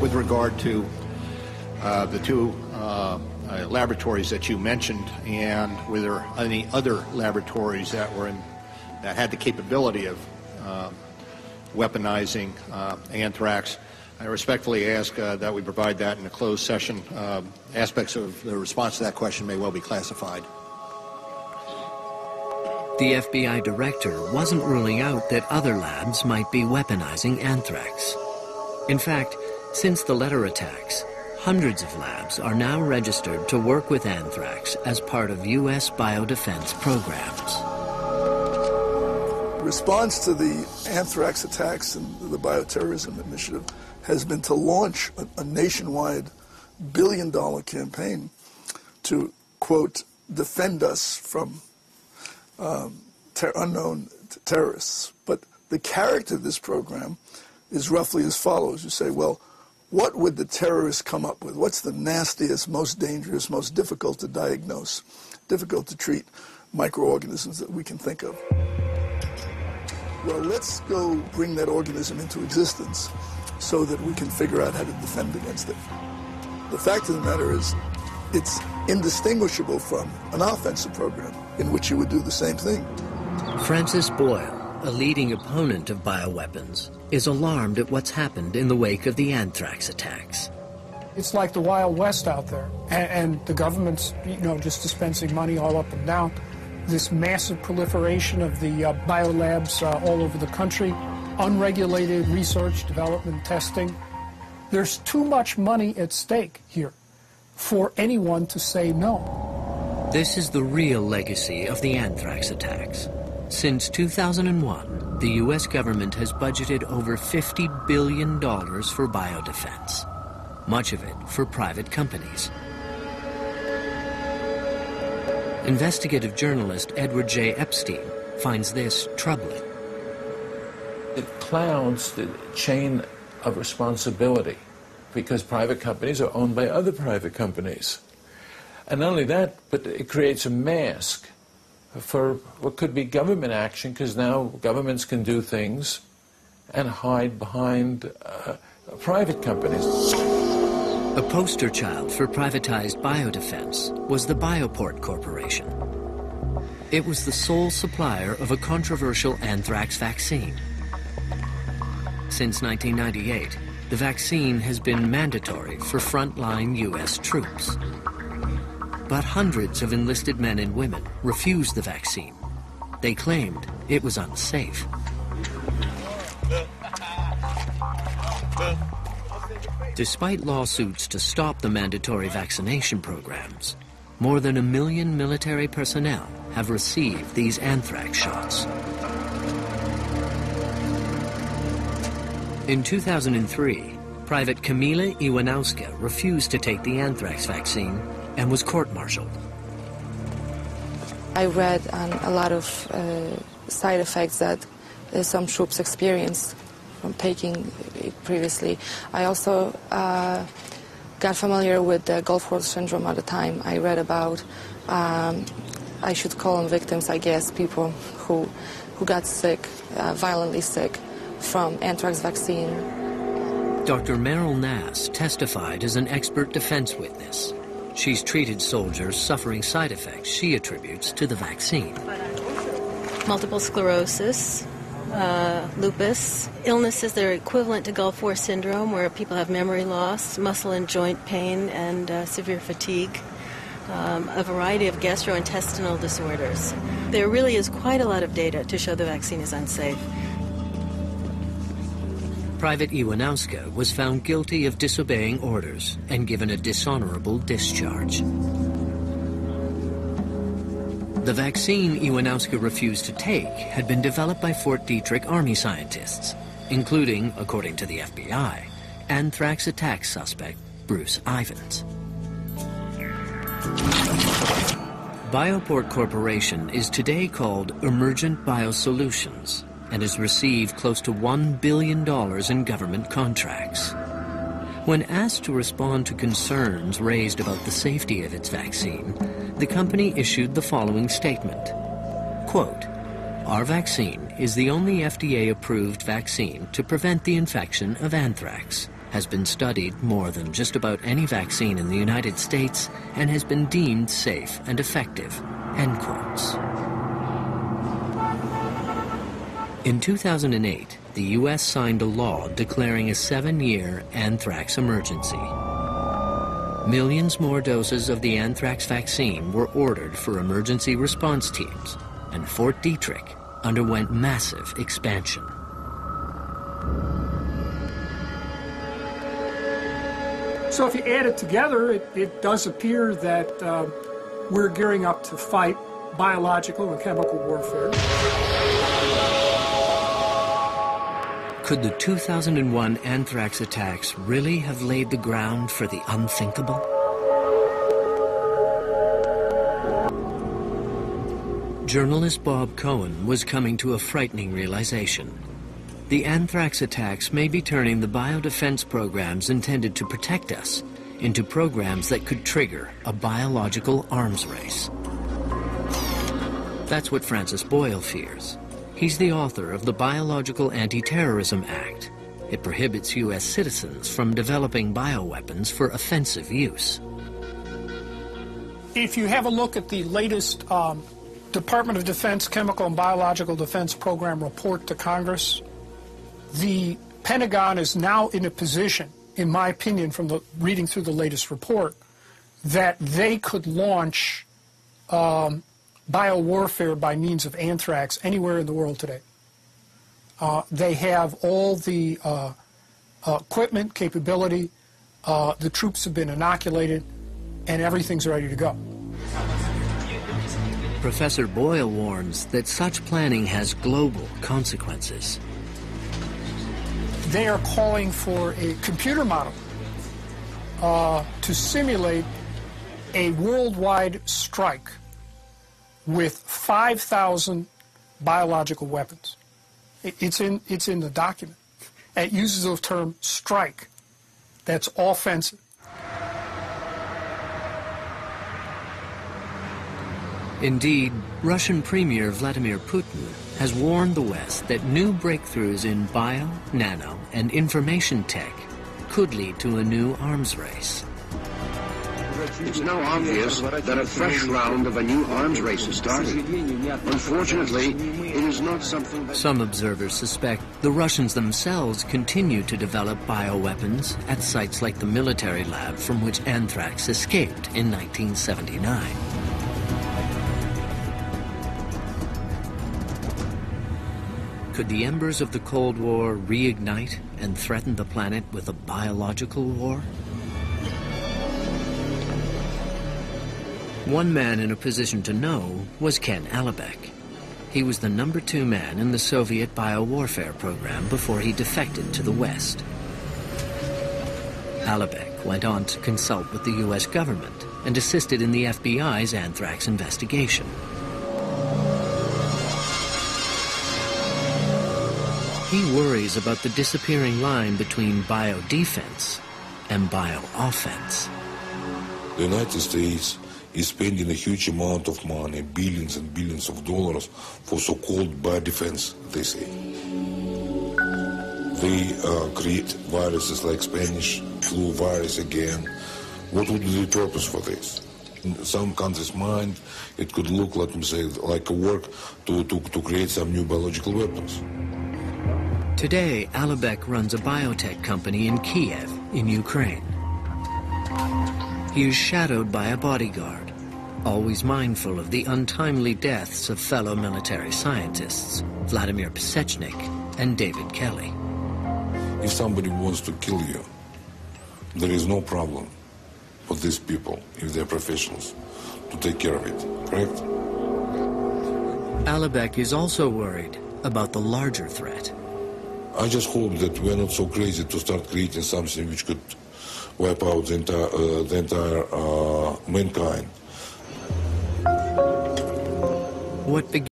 With regard to the two laboratories that you mentioned, and were there any other laboratories that had the capability of weaponizing anthrax, I respectfully ask that we provide that in a closed session. Aspects of the response to that question may well be classified. The FBI director wasn't ruling out that other labs might be weaponizing anthrax. In fact, since the letter attacks, hundreds of labs are now registered to work with anthrax as part of U.S. biodefense programs. Response to the anthrax attacks and the bioterrorism initiative has been to launch a nationwide billion-dollar campaign to, quote, defend us from unknown terrorists. But the character of this program is roughly as follows. You say, well, what would the terrorists come up with? What's the nastiest, most dangerous, most difficult to diagnose, difficult to treat microorganisms that we can think of? Well, let's go bring that organism into existence so that we can figure out how to defend against it. The fact of the matter is, it's indistinguishable from an offensive program in which you would do the same thing. Francis Boyle, a leading opponent of bioweapons, is alarmed at what's happened in the wake of the anthrax attacks. It's like the Wild West out there, and the government's, just dispensing money all up and down. This massive proliferation of the biolabs all over the country, unregulated research, development, testing. There's too much money at stake here for anyone to say no. This is the real legacy of the anthrax attacks. Since 2001, the U.S. government has budgeted over $50 billion for biodefense, much of it for private companies. Investigative journalist Edward J. Epstein finds this troubling. It clouds the chain of responsibility because private companies are owned by other private companies. And not only that, but it creates a mask for what could be government action, because now governments can do things and hide behind private companies. A poster child for privatized biodefense was the Bioport Corporation. It was the sole supplier of a controversial anthrax vaccine. Since 1998, the vaccine has been mandatory for frontline U.S. troops. But hundreds of enlisted men and women refused the vaccine. They claimed it was unsafe. Despite lawsuits to stop the mandatory vaccination programs, more than 1 million military personnel have received these anthrax shots. In 2003, Private Kamila Iwanowska refused to take the anthrax vaccine and was court-martialed. I read a lot of side effects that some troops experienced from taking it previously. I also got familiar with the Gulf War syndrome at the time. I read about, I should call them victims, I guess, people who got sick, violently sick from anthrax vaccine. Dr. Meryl Nass testified as an expert defense witness. She's treated soldiers suffering side effects she attributes to the vaccine. Multiple sclerosis, lupus, illnesses that are equivalent to Gulf War syndrome, where people have memory loss, muscle and joint pain, and severe fatigue, a variety of gastrointestinal disorders. There really is quite a lot of data to show the vaccine is unsafe. Private Iwanowska was found guilty of disobeying orders and given a dishonorable discharge. The vaccine Iwanowska refused to take had been developed by Fort Detrick Army scientists, including, according to the FBI, anthrax attack suspect Bruce Ivins. Bioport Corporation is today called Emergent Biosolutions and has received close to $1 billion in government contracts. When asked to respond to concerns raised about the safety of its vaccine, the company issued the following statement. Quote, "Our vaccine is the only FDA-approved vaccine to prevent the infection of anthrax." has been studied more than just about any vaccine in the United States and has been deemed safe and effective, end quotes. In 2008, the U.S. signed a law declaring a 7-year anthrax emergency. Millions more doses of the anthrax vaccine were ordered for emergency response teams, and Fort Detrick underwent massive expansion. So if you add it together, it does appear that we're gearing up to fight biological and chemical warfare. Could the 2001 anthrax attacks really have laid the ground for the unthinkable? Journalist Bob Cohen was coming to a frightening realization. The anthrax attacks may be turning the biodefense programs intended to protect us into programs that could trigger a biological arms race. That's what Francis Boyle fears. He's the author of the Biological Anti-Terrorism Act. It prohibits U.S. citizens from developing bioweapons for offensive use. If you have a look at the latest Department of Defense Chemical and Biological Defense Program report to Congress, the Pentagon is now in a position, in my opinion, from the reading through the latest report, that they could launch biowarfare by means of anthrax anywhere in the world today. They have all the equipment, capability, the troops have been inoculated, and everything's ready to go. Professor Boyle warns that such planning has global consequences. They are calling for a computer model to simulate a worldwide strike with 5,000 biological weapons. It's in the document. It uses the term strike. That's offensive. Indeed, Russian Premier Vladimir Putin has warned the West that new breakthroughs in bio, nano, and information tech could lead to a new arms race. It's now obvious that a fresh round of a new arms race has started. Unfortunately, it is not something that... Some observers suspect the Russians themselves continue to develop bioweapons at sites like the military lab from which anthrax escaped in 1979. Could the embers of the Cold War reignite and threaten the planet with a biological war? One man in a position to know was Ken Alibek. He was the #2 man in the Soviet biowarfare program before he defected to the West. Alibek went on to consult with the U.S. government and assisted in the FBI's anthrax investigation. He worries about the disappearing line between biodefense and bioffense. The United States is spending a huge amount of money, billions and billions of dollars, for so-called biodefense, they say. They create viruses like Spanish flu virus again. What would be the purpose for this? In some countries' mind, it could look, let me say, like a work to create some new biological weapons. Today, Alibek runs a biotech company in Kiev, in Ukraine. He is shadowed by a bodyguard, always mindful of the untimely deaths of fellow military scientists, Vladimir Pesechnik and David Kelly. If somebody wants to kill you, there is no problem for these people, if they're professionals, to take care of it, correct? Alibek is also worried about the larger threat. I just hope that we're not so crazy to start creating something which could wipe out the entire mankind. What began